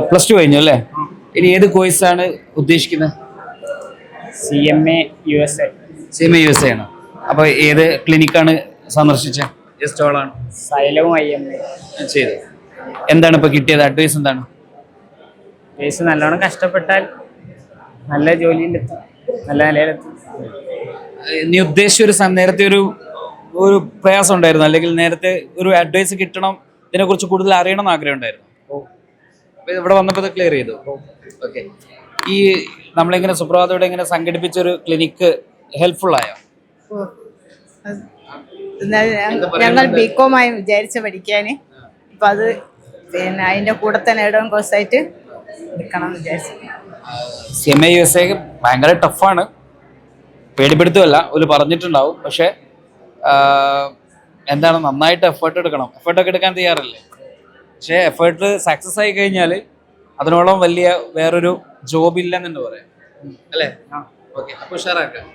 Plus two കഴിഞ്ഞു അല്ലേ? ഇനി ഏത് കോഴ്സാണ് ഉദ്ദേശിക്കുന്നത്? CMA USA. CMA USA ആണ്. അപ്പോൾ ഏത് ക്ലിനിക്കാണ് സന്ദർശിച്ചത്? ജസ്റ്റ് ഓളാണ് സൈലവും IMA ചെയ്ത്. എന്താണ് ഇപ്പോൾ കിട്ടിയത് അഡ്വൈസ്? എന്താണ് കേസ്? നല്ലോണം കഷ്ടപ്പെട്ടാൽ നല്ല ജോലിയിലെത്തും, നല്ല നിലയിലെത്തും. നീ ഉദ്ദേശിച്ച ഒരു നേരത്തെ ഒരു ഒരു പ്രയാസം ഉണ്ടായിരുന്നു, അല്ലെങ്കിൽ നേരത്തെ ഒരു അഡ്വൈസ് കിട്ടണം, ഇതിനെക്കുറിച്ച് കൂടുതൽ അറിയണം എന്ന് ആഗ്രഹം ഉണ്ടായിരുന്നു? ഇവിടെ വന്നപ്പോൾ ഇത് ക്ലിയർ ചെയ്തു. ഓക്കെ. ഈ നമ്മളിങ്ങനെ സുപ്രഭാതോടെ ഇങ്ങനെ സംഘടിപ്പിച്ചൊരു ക്ലിനിക്ക് ഹെൽപ്ഫുൾ ആയോ? ഞങ്ങൾ BCom ആയി വിചാരിച്ച പഠിക്കാൻ, അപ്പം അത് പിന്നെ അതിൻ്റെ കൂടെ തന്നെ എഡോൺ കോഴ്സായിട്ട് എടുക്കണം എന്ന് വിചാരിച്ചു. CMA USA ഭയങ്കര ടഫാണ്, പേടിപ്പെടുത്തുമല്ല, ഒരു പറഞ്ഞിട്ടുണ്ടാവും. പക്ഷെ എന്താണ്, നന്നായിട്ട് എഫേർട്ട് എടുക്കണം. എഫേർട്ടൊക്കെ എടുക്കാൻ തയ്യാറല്ലേ? പക്ഷേ എഫേർട്ട് സക്സസ് ആയി കഴിഞ്ഞാൽ അതിനോളം വലിയ വേറൊരു ജോബ് ഇല്ലെന്ന് തന്നെ പറയാം അല്ലേ? ഓക്കെ, അപ്പോൾ ഉഷാറാക്കാം.